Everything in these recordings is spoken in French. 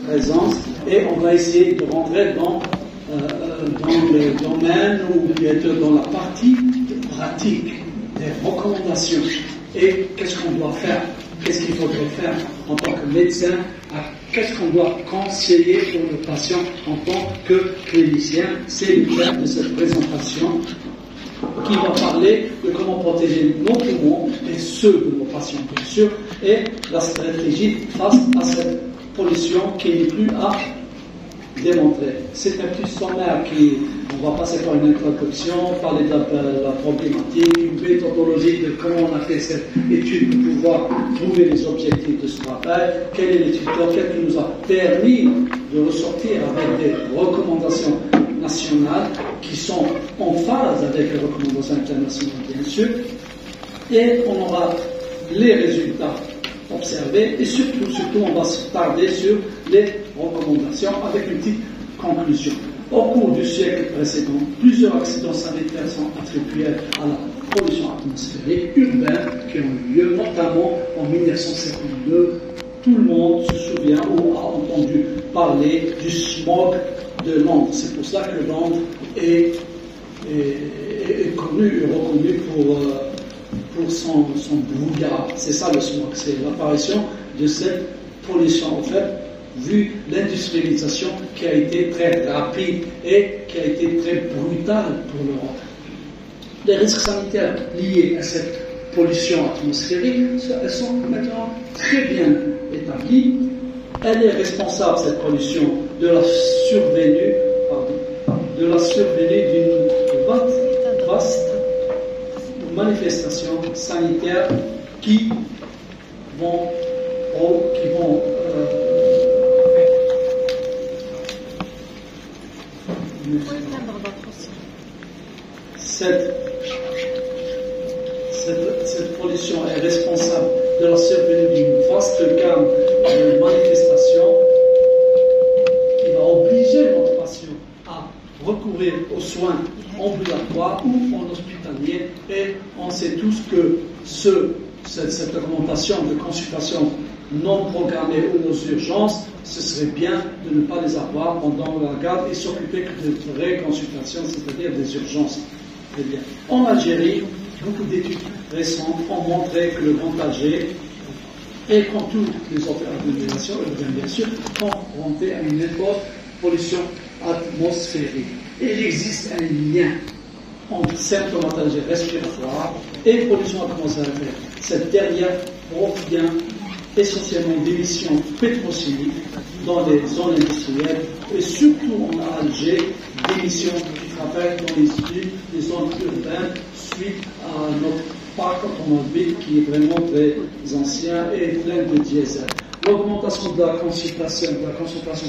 présence et on va essayer de rentrer dans le domaine ou bientôt dans la partie pratique des recommandations. Et qu'est-ce qu'on doit faire? Qu'est-ce qu'il faudrait faire en tant que médecin? Qu'est-ce qu'on doit conseiller pour le patient en tant que clinicien? C'est le thème de cette présentation qui va parler de comment protéger nos poumons et ceux de nos patients, bien sûr, et la stratégie face à cette pollution qui n'est plus à démontrer. C'est un petit sommaire on va passer par une introduction, parler de la problématique, une méthodologie de comment on a fait cette étude pour pouvoir trouver les objectifs de ce travail, quel est l'étude qui nous a permis de ressortir avec des recommandations nationales qui sont en phase avec les recommandations internationales, bien sûr, et on aura les résultats observés et surtout on va se tarder sur les recommandations avec une petite conclusion. Au cours du siècle précédent, plusieurs accidents sanitaires sont attribués à la pollution atmosphérique urbaine qui ont eu lieu, notamment en 1952. Tout le monde se souvient ou a entendu parler du smog de Londres. C'est pour ça que Londres est connu et reconnu pour son brouillard. C'est ça le smog, c'est l'apparition de cette pollution. En fait, vu l'industrialisation qui a été très rapide et qui a été très brutale pour l'Europe. Les risques sanitaires liés à cette pollution atmosphérique, elles sont maintenant très bien établies. Elle est responsable, cette pollution, de la survenue d'une vaste manifestation sanitaire qui vont cette pollution est responsable de la survenue d'une vaste gamme de manifestations qui va obliger notre patient à recourir aux soins ambulatoires ou en hospitalier, et on sait tous que cette augmentation de consultations non programmées ou aux urgences, ce serait bien de ne pas les avoir pendant la garde et s'occuper que de vraies consultations, c'est-à-dire des urgences. Très bien. En Algérie, beaucoup d'études récentes ont montré que le grand âgé et quand toutes les autres agglomérations, bien sûr, confrontés à une forte pollution atmosphérique. Et il existe un lien entre symptomatologie respiratoire et pollution atmosphérique. Cette dernière provient essentiellement d'émissions pétrochimiques dans les zones industrielles et surtout en Alger, d'émissions qui travaillent dans les zones urbaines suite à notre parc automobile qui est vraiment très ancien et plein de diesel. L'augmentation de la concentration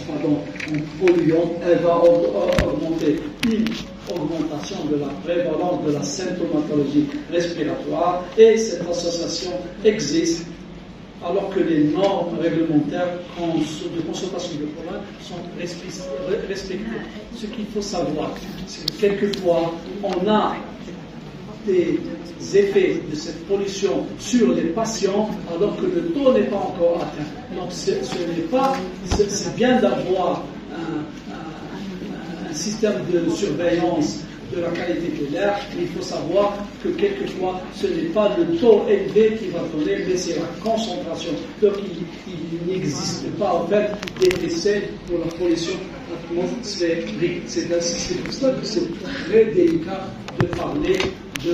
en polluants, elle va augmenter une augmentation de la prévalence de la symptomatologie respiratoire, et cette association existe alors que les normes réglementaires de consommation de pollen sont respectées. Ce qu'il faut savoir, c'est que quelquefois, on a des effets de cette pollution sur les patients alors que le taux n'est pas encore atteint. Donc c'est bien d'avoir un système de surveillance de la qualité de l'air, mais il faut savoir que quelquefois ce n'est pas le taux élevé qui va donner, mais c'est la concentration. Donc il n'existe pas en fait d'effet pour la pollution atmosphérique. C'est pour ça que c'est très délicat de parler de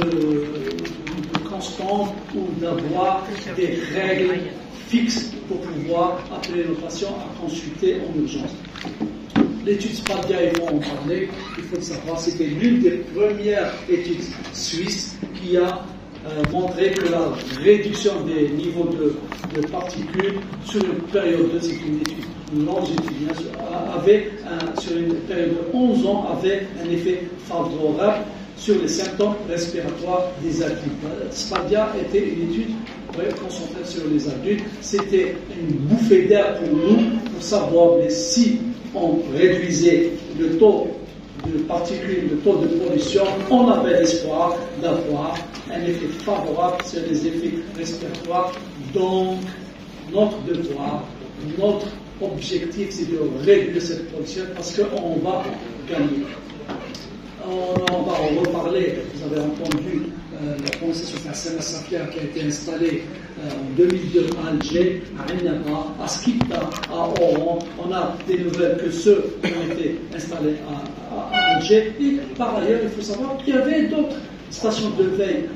constante ou d'avoir des règles fixes pour pouvoir appeler nos patients à consulter en urgence. L'étude Spadia, ils vont en parler, il faut le savoir, c'était l'une des premières études suisses qui a montré que la réduction des niveaux de particules sur une période c'est une étude longitudinale, sur une période de 11 ans, avait un effet favorable sur les symptômes respiratoires des adultes. Spadia était une étude concentrée sur les adultes. C'était une bouffée d'air pour nous, pour savoir si on réduisait le taux de particules, le taux de pollution, on avait l'espoir d'avoir un effet favorable sur les effets respiratoires. Donc, notre devoir, notre objectif, c'est de réduire cette pollution parce qu'on va gagner. On va en reparler. Vous avez entendu la conversation sur Hassana Safia qui a été installée en 2002 à Alger, à Ennaba, à Skipta, à Oran. On a des nouvelles que ceux qui ont été installés à Alger. Et par ailleurs, il faut savoir qu'il y avait d'autres stations de veille,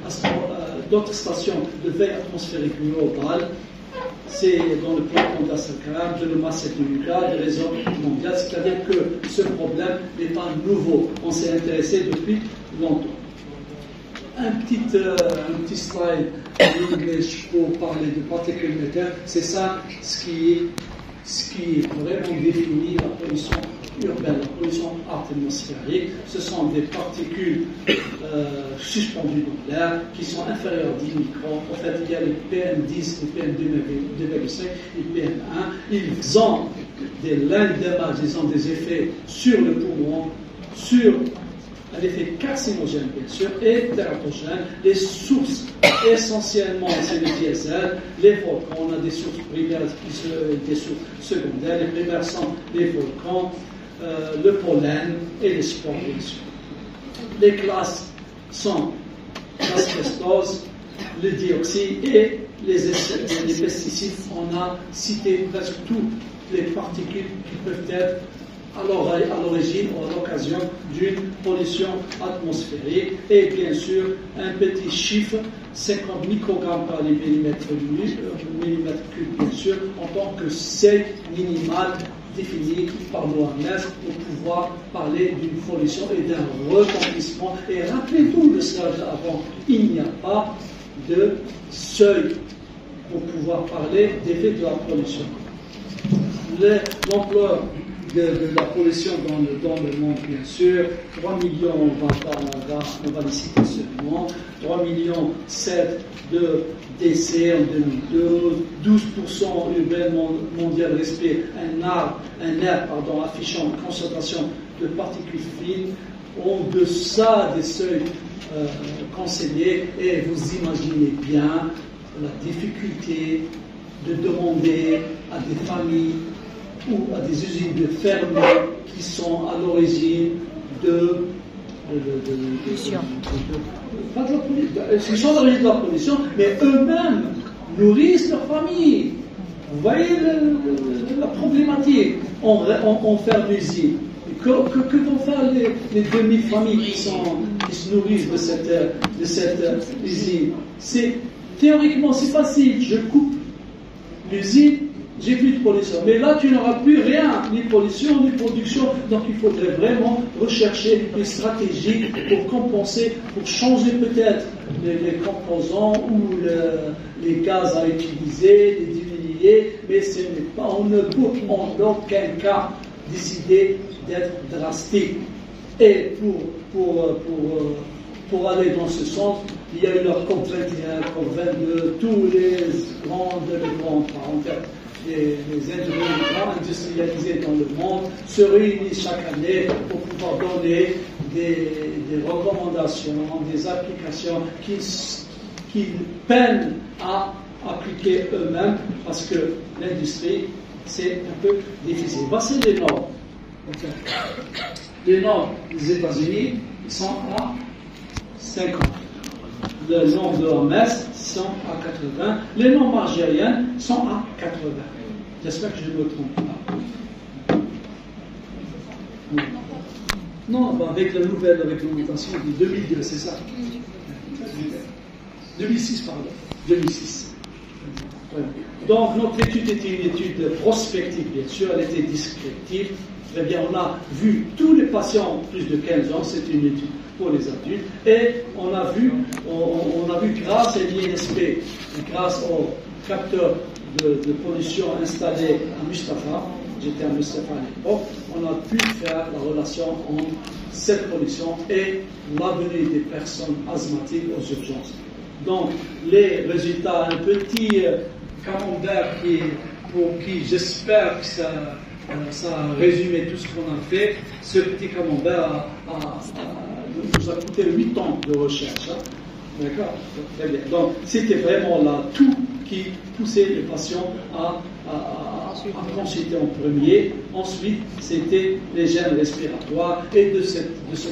d'autres stations de veille atmosphérique globale. C'est dans le plan Condasakar, de l'OMAS et du LUCA, des réseaux mondiaux, c'est-à-dire que ce problème n'est pas nouveau. On s'est intéressé depuis longtemps. Un petit slide en anglais pour parler de particules métal, c'est ça ce qui vraiment définit la pollution urbaine, la pollution atmosphérique. Ce sont des particules suspendues dans l'air qui sont inférieures à 10 microns. En fait, il y a les PM10, les PM2,5 et PM1. Ils ont des l'endamage, ils ont des effets sur le poumon, sur un effet carcinogène bien sûr et tératogène. Les sources essentiellement c'est le diesel, les volcans. On a des sources primaires, des sources secondaires. Les primaires sont les volcans, le pollen et les spores bien sûr. Les classes sont l'asbestose, le dioxyde et les pesticides. On a cité presque toutes les particules qui peuvent être à l'origine ou à l'occasion d'une pollution atmosphérique. Et bien sûr, un petit chiffre, 50 microgrammes par millimètre cube, bien sûr, en tant que seuil minimal défini par l'OMS pour pouvoir parler d'une pollution et d'un retentissement. Et rappelez-vous de cela avant, il n'y a pas de seuil pour pouvoir parler d'effet de la pollution. L'ampleur de la pollution dans le monde, bien sûr, 3 millions, on va les citer seulement, 3 millions 7 de décès en 2012, 12% urbain mondial respire un air affichant une concentration de particules fines en deçà des seuils conseillés, et vous imaginez bien la difficulté de demander à des familles ou à des usines de fermer qui sont à l'origine ils sont à l'origine de la pollution, mais eux-mêmes nourrissent leur famille. Vous voyez la problématique. On ferme l'usine. Que vont faire les 2000 familles qui se nourrissent de cette usine? Théoriquement, c'est facile. Je coupe l'usine, j'ai plus de pollution. Mais là, tu n'auras plus rien, ni pollution, ni production. Donc, il faudrait vraiment rechercher des stratégies pour compenser, pour changer peut-être les composants ou les gaz à utiliser, les diminuer. Mais on ne peut en aucun cas décider d'être drastique. Et pour aller dans ce sens, il y a eu leur COP21, COP22, tous les grands, en fait, les industrialisés dans le monde se réunissent chaque année pour pouvoir donner des recommandations, des applications qu'ils peinent à appliquer eux-mêmes parce que l'industrie, c'est un peu difficile. Voici les normes. Les normes des États-Unis sont à 50. Les normes de l'OMS sont à 80. Les normes algériennes sont à 80. J'espère que je ne me trompe pas. Non, avec la nouvelle réglementation de 2002, c'est ça. 2006, pardon. 2006. Donc, notre étude était une étude prospective, bien sûr, elle était descriptive. Très bien, on a vu tous les patients plus de 15 ans, c'est une étude pour les adultes, et on a vu grâce à l'INSP, grâce au capteur de pollution installé à Mustapha, j'étais à Mustapha à l'époque, on a pu faire la relation entre cette pollution et la venue des personnes asthmatiques aux urgences. Donc, les résultats, un petit camembert pour qui j'espère que ça a résumé tout ce qu'on a fait. Ce petit camembert nous a coûté 8 ans de recherche. Hein. D'accord? Très bien. Donc, c'était vraiment là tout qui poussait les patients à à consulter en premier. Ensuite, c'était les gènes respiratoires. Et de ce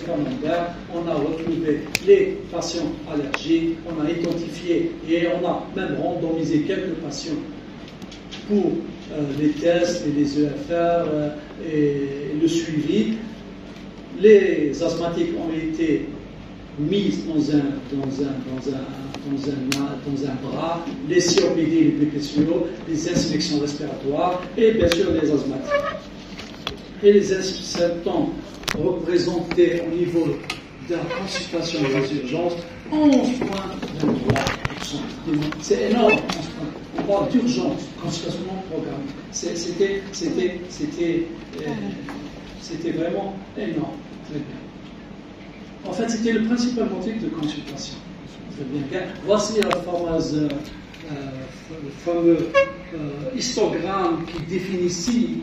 camembert, on a retrouvé les patients allergiques, on a identifié et on a même randomisé quelques patients pour les tests et les EFR et le suivi. Les asthmatiques ont été mis dans un bras, les COPD, les BPCO, les inspections respiratoires et bien sûr les asthmatiques. Et les symptômes représentés au niveau de la consultation des urgences, 11,23%. C'est énorme. On parle d'urgence, consultation non programmée. C'était vraiment énorme. Très bien. En fait, c'était le principal motif de consultation. Très bien. Voici le fameux histogramme qui définissait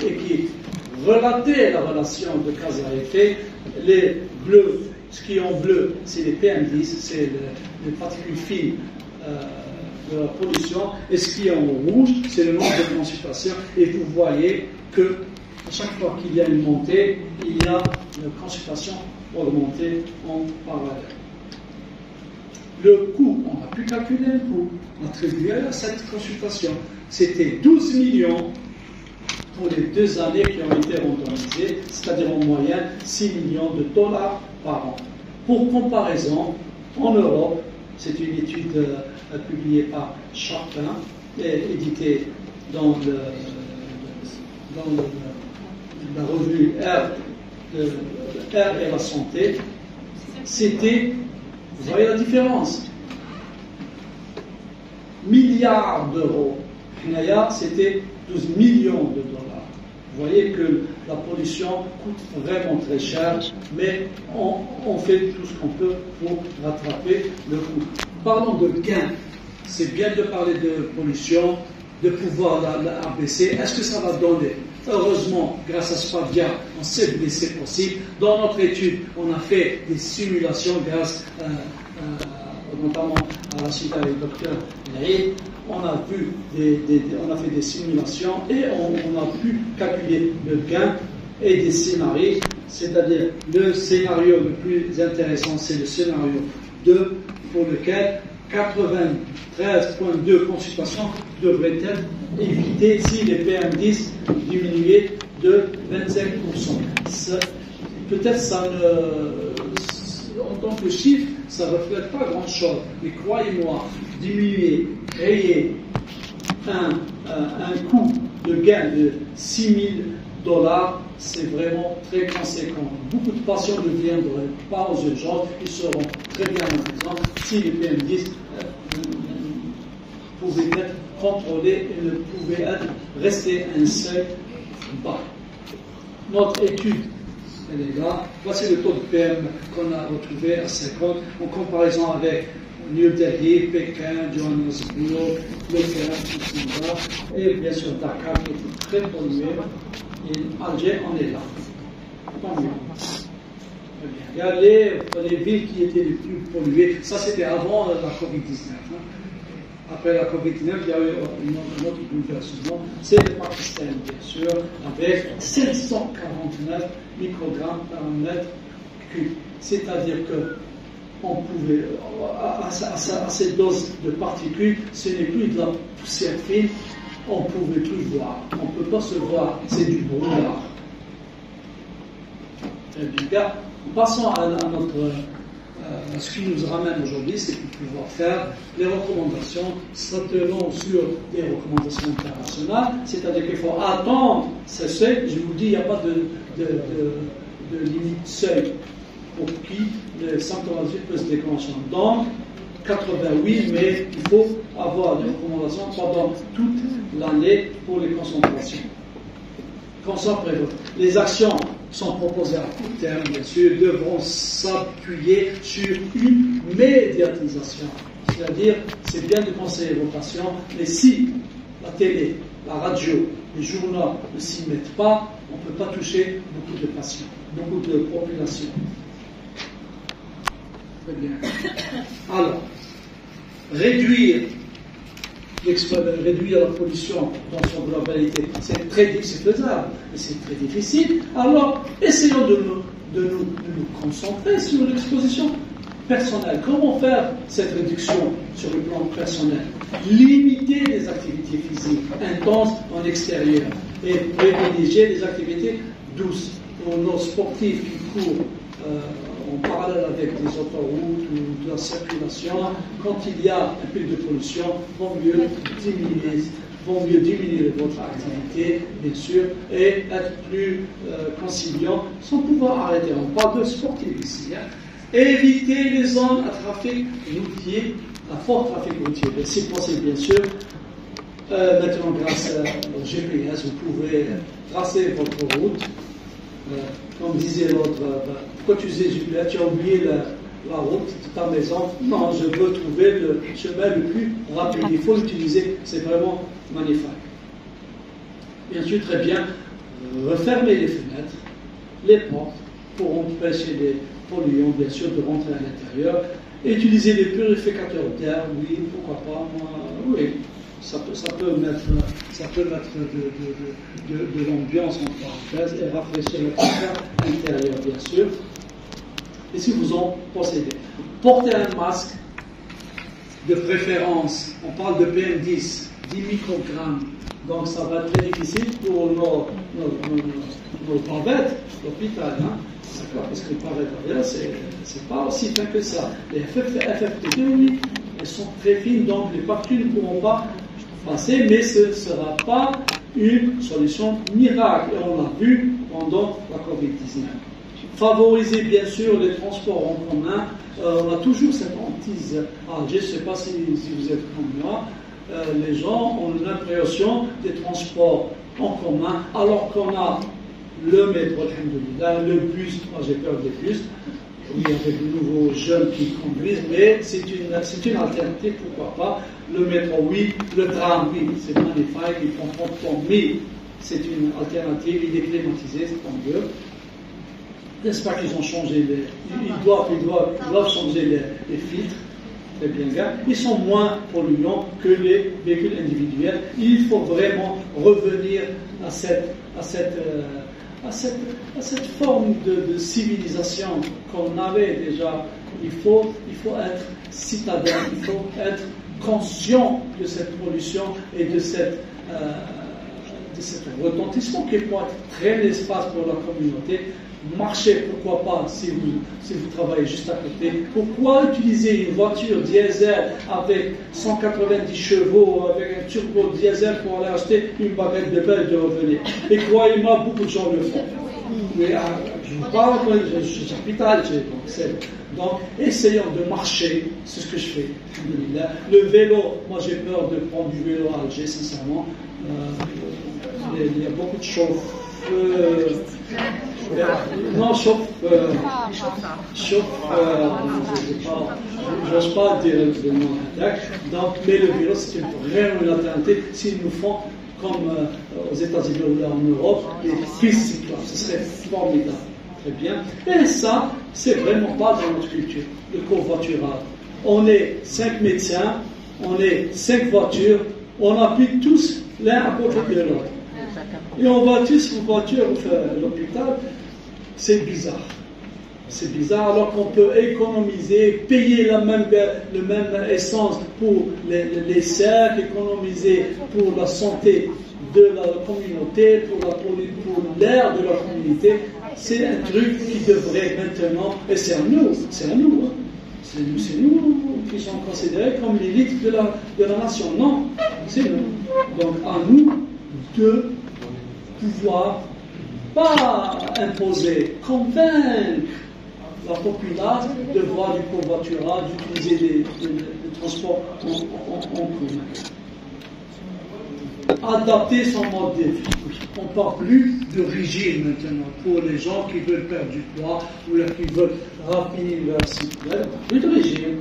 et qui relatait la relation de cause à effet. Les bleus, ce qui est en bleu, c'est les PM10, c'est les particules fines de la pollution, et ce qui est en rouge, c'est le nombre de consultations. Et vous voyez que à chaque fois qu'il y a une montée, il y a une consultation augmentée en parallèle. Le coût, on a pu calculer le coût attribué à cette consultation. C'était 12 millions pour les 2 années qui ont été randomisées, c'est-à-dire en moyenne 6 millions de dollars par an. Pour comparaison, en Europe, c'est une étude publiée par Chapin et éditée dans la revue R et la santé, c'était, vous voyez la différence, milliards d'euros. Kinaya, c'était 12 millions de dollars. Vous voyez que la pollution coûte vraiment très cher, mais on fait tout ce qu'on peut pour rattraper le coût. Parlons de gains. C'est bien de parler de pollution, de pouvoir la abaisser. Est-ce que ça va donner? Heureusement, grâce à Spadea, on sait que c'est possible. Dans notre étude, on a fait des simulations grâce notamment à la suite avec le docteur Naïd. On a fait des simulations et on a pu calculer le gain et des scénarios. C'est-à-dire, le scénario le plus intéressant, c'est le scénario 2, pour lequel 93,2 consultations devraient être évitées si les PM10 diminuaient de 25%. Peut-être ça en tant que chiffre, ça ne reflète pas grand-chose. Mais croyez-moi, diminuer, créer un coût de gain de 6 000 $, c'est vraiment très conséquent. Beaucoup de patients ne viendraient pas aux urgences, ils seront très bien en maison si les PM10 pouvaient être contrôlés et ne pouvaient rester un seuil bas. Notre étude, elle est là. Voici le taux de PM qu'on a retrouvé à 50 en comparaison avec New Delhi, Pékin, Johannesburg, Le Caire, et bien sûr Dakar qui était très pollué. Et Alger, on est là. Tant mieux. Il y a les villes qui étaient les plus polluées. Ça, c'était avant la Covid-19. Après la Covid-19, il y a eu un autre bouleversement. C'est le Pakistan, bien sûr, avec 749 microgrammes par mètre cube. C'est-à-dire que on pouvait, à ces doses de particules, ce n'est plus de la poussière fine, on pouvait plus voir. On ne peut pas se voir, c'est du brouillard. Très bien. Passons à ce qui nous ramène aujourd'hui, c'est de pouvoir faire les recommandations s'attelant sur des recommandations internationales, c'est-à-dire qu'il faut attendre ce seuil. Je vous dis, il n'y a pas de limite seuil pour qui le symptomatique peut se déclencher. Donc, 88, mais il faut avoir des recommandations pendant toute l'année pour les concentrations. Concentrez-vous. Les actions sont proposées à court terme, bien sûr, devront s'appuyer sur une médiatisation. C'est-à-dire, c'est bien de conseiller vos patients, mais si la télé, la radio, les journaux ne s'y mettent pas, on ne peut pas toucher beaucoup de patients, beaucoup de populations. Très bien. Alors, réduire réduire la pollution dans son globalité. C'est faisable, mais c'est très difficile. Alors, essayons de nous concentrer sur l'exposition personnelle. Comment faire cette réduction sur le plan personnel? Limiter les activités physiques intenses en extérieur et privilégier les activités douces. Pour nos sportifs qui courent en parallèle avec les autoroutes ou de la circulation, quand il y a un pic de pollution, vaut mieux diminuer votre activité, bien sûr, et être plus conciliant sans pouvoir arrêter. On parle de sportifs ici. Éviter les zones à trafic routier, à fort trafic routier. Si possible, bien sûr. Maintenant, grâce au GPS, vous pouvez tracer votre route. Comme disait l'autre, pourquoi tu disais GPS, tu as oublié la route de ta maison? Non, je veux trouver le chemin le plus rapide. Il faut l'utiliser, c'est vraiment magnifique. Bien sûr, très bien, refermer les fenêtres, les portes, pour empêcher les polluants, bien sûr, de rentrer à l'intérieur. Utiliser les purificateurs d'air, oui, pourquoi pas, oui. Ça peut mettre de l'ambiance en parenthèse et rafraîchir l'atmosphère intérieure, bien sûr. Et si vous en possédez, portez un masque de préférence. On parle de PM10, 10 microgrammes. Donc ça va être très difficile pour nos pavettes, l'hôpital. Parce que les pavettes, c'est pas aussi fin que ça. Les FFP2, oui, elles sont très fines, donc les parties ne pourront pas passer, mais ce ne sera pas une solution miracle. Et on l'a vu pendant la COVID-19. Favoriser bien sûr les transports en commun. On a toujours cette hantise. Je ne sais pas si vous êtes comme moi. Les gens ont l'impression des transports en commun, alors qu'on a le métro, le bus. Moi j'ai peur des bus. Oui, avec de nouveaux jeunes qui conduisent, mais c'est une alternative, pourquoi pas. Le métro, oui, le tram, oui, c'est magnifique, il prend 30 temps, mais c'est une alternative, il est climatisé, c'est tant mieux. N'est-ce pas qu'ils ont changé ils doivent changer les filtres, très bien gars. Ils sont moins polluants que les véhicules individuels. Il faut vraiment revenir à cette forme de civilisation qu'on avait déjà. Il faut être citadin, il faut être conscient de cette pollution et de cet retentissement qui peut être très l'espace pour la communauté. Marcher, pourquoi pas, si vous travaillez juste à côté. Pourquoi utiliser une voiture diesel avec 190 chevaux, avec un turbo diesel pour aller acheter une baguette de pain et de revenir? Et croyez-moi, beaucoup de gens le font. Mais je vous parle, j'habite à Alger. Donc, essayons de marcher, c'est ce que je fais. Le vélo, moi j'ai peur de prendre du vélo à Alger, sincèrement. Il y a beaucoup de chauffeurs. Non, j'ose pas dire le nom d'attaque. Donc, mais le vélo, c'est vraiment une alternative. S'ils nous font, comme aux États-Unis ou là en Europe, des pistes cyclables, ce serait formidable. Très bien. Et ça, c'est vraiment pas dans notre culture, le covoiturage. On est 5 médecins, on est 5 voitures, on appuie tous l'un à côté de l'autre. Et on va tous en voiture à l'hôpital. C'est bizarre. C'est bizarre alors qu'on peut économiser, payer le même essence pour les cercles, économiser pour la santé de la communauté, pour l'air de la communauté. C'est un truc qui devrait maintenant, et c'est à nous, c'est nous qui sommes considérés comme l'élite de la nation. Non, c'est nous. Donc à nous de pouvoir pas imposer, convaincre la population de voir du covoiturage, d'utiliser les transports en commun. Adapter son mode de vie. On ne parle plus de régime maintenant pour les gens qui veulent perdre du poids ou qui veulent raffiner leur cycle. On ne parle plus de régime.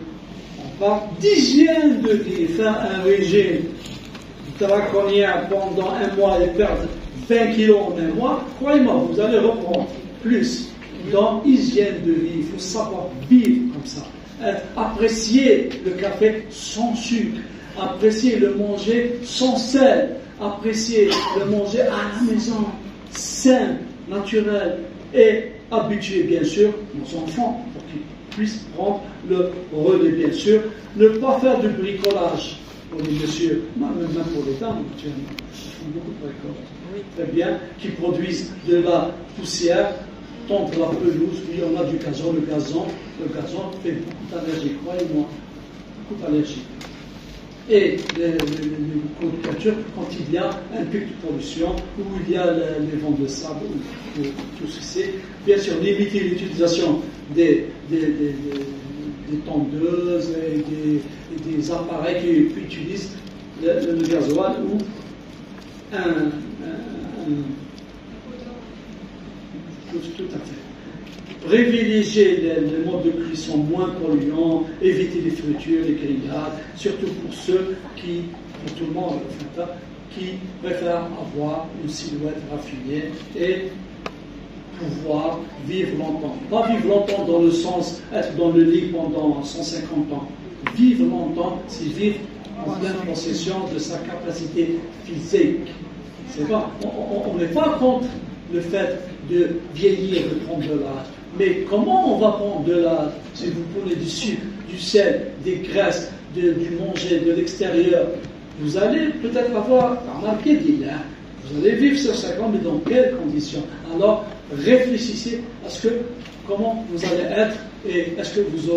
On parle d'hygiène de vie. Faire un régime draconien pendant un mois et perdre 20 kilos en un mois, croyez-moi, vous allez reprendre plus. Dans hygiène de vie, il faut savoir vivre comme ça. Apprécier le café sans sucre. apprécier le manger sans sel, apprécier le manger à la maison, sain, naturel, et habituer bien sûr nos enfants pour qu'ils puissent prendre le relais bien sûr, ne pas faire du bricolage pour les messieurs, même pour les dames, ils font beaucoup de bricolage, très bien, qui produisent de la poussière, tondre la pelouse, oui on a du gazon, le gazon fait beaucoup d'allergie, croyez-moi, beaucoup d'allergie. Et les cultures, quand il y a un pic de pollution, où il y a les vents de sable, ou tout ceci, bien sûr, limiter l'utilisation des tondeuses et des appareils qui utilisent le gasoil ou tout à fait. Privilégier les modes de cuisson moins polluants, éviter les fritures, les grillades, surtout pour ceux pour tout le monde en fait, qui préfèrent avoir une silhouette raffinée et pouvoir vivre longtemps. Pas vivre longtemps dans le sens être dans le lit pendant 150 ans. Vivre longtemps, c'est vivre en pleine possession de sa capacité physique. C'est pas, on n'est pas contre le fait de vieillir, de prendre de l'âge. Mais comment on va prendre de l'âge si vous prenez du sucre, du sel, des graisses, du manger de l'extérieur? Vous allez peut-être avoir remarqué d'hier. Vous allez vivre sur 5 ans, mais dans quelles conditions? Alors, réfléchissez à comment vous allez être et est-ce que vous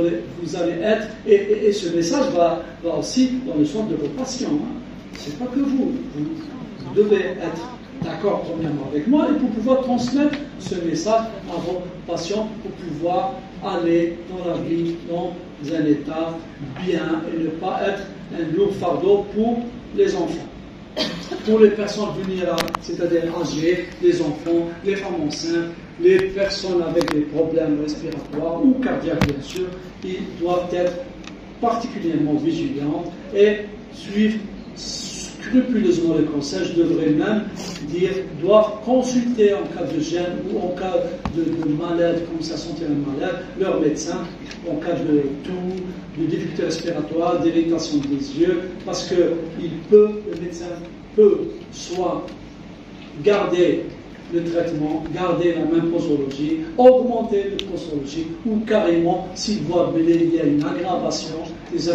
allez être. Et ce message va aussi dans le sens de vos patients. C'est pas que vous devez être d'accord premièrement avec moi et pour pouvoir transmettre ce message à vos patients pour pouvoir aller dans la vie dans un état bien et ne pas être un lourd fardeau pour les enfants. Pour les personnes vulnérables, c'est-à-dire âgées, les enfants, les femmes enceintes, les personnes avec des problèmes respiratoires ou cardiaques bien sûr, ils doivent être particulièrement vigilants et suivre scrupuleusement les conseils, je devrais même dire, doivent consulter en cas de gêne ou en cas de malade, comme ça sentir un malade, leur médecin, en cas de toux, de difficulté respiratoire, d'irritation des yeux, parce que le médecin peut soit garder le traitement, garder la même posologie, augmenter la posologie, ou carrément, s'il voit qu'il y a une aggravation, des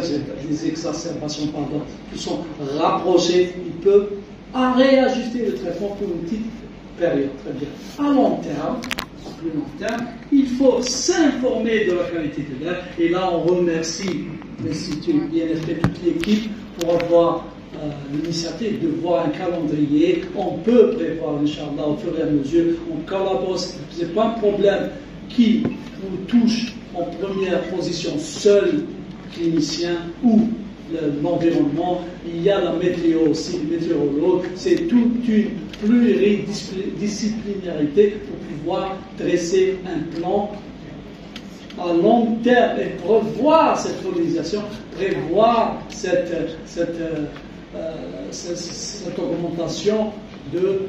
exacerbations, qui sont rapprochées, il peut réajuster le traitement pour une petite période. Très bien. À long terme, il faut s'informer de la qualité de l'air, et là on remercie l'Institut INFP, toute l'équipe, pour avoir l'initiative de voir un calendrier. On peut prévoir, Inch'Allah, au fur et à mesure, on collabore, ce n'est pas un problème qui vous touche en première position seul, clinicien ou l'environnement. Il y a la météo aussi, le météorologue, c'est toute une pluridisciplinarité pour pouvoir dresser un plan à long terme et prévoir cette pollinisation, prévoir cette augmentation de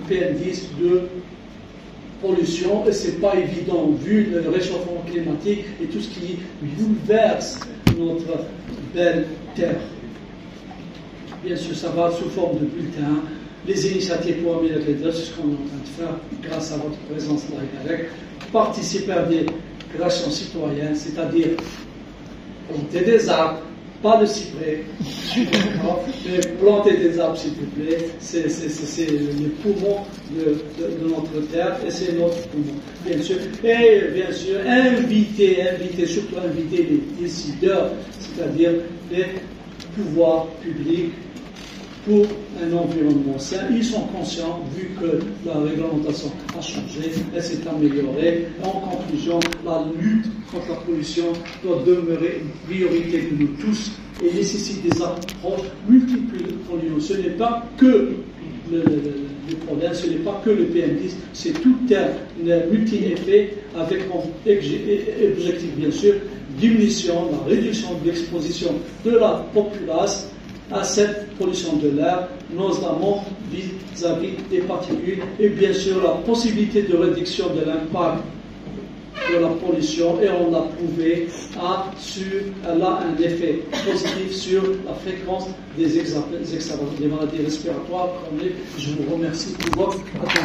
PM10, de pollution, et c'est pas évident vu le réchauffement climatique et tout ce qui bouleverse notre belle terre. Bien sûr, ça va sous forme de bulletins, les initiatives pour améliorer les c'est ce qu'on est en train de faire grâce à votre présence là et participer à des créations citoyennes, c'est-à-dire planter des arbres, pas de cyprès, mais planter des arbres s'il vous plaît, c'est le poumon de notre terre et c'est notre poumon, bien sûr. Et bien sûr, surtout inviter les décideurs, c'est-à-dire les pouvoirs publics pour un environnement sain. Ils sont conscients, vu que la réglementation a changé, elle s'est améliorée. En conclusion, la lutte contre la pollution doit demeurer une priorité de nous tous et nécessite des approches multiples de polluants. Ce n'est pas que le problème, ce n'est pas que le PM10, c'est tout un multi-effet avec comme objectif, bien sûr, diminution, la réduction de l'exposition de la population à cette pollution de l'air, notamment vis-à-vis des particules, et bien sûr la possibilité de réduction de l'impact de la pollution et on l'a prouvé, elle a un effet positif sur la fréquence des maladies respiratoires chroniques. Je vous remercie pour votre attention.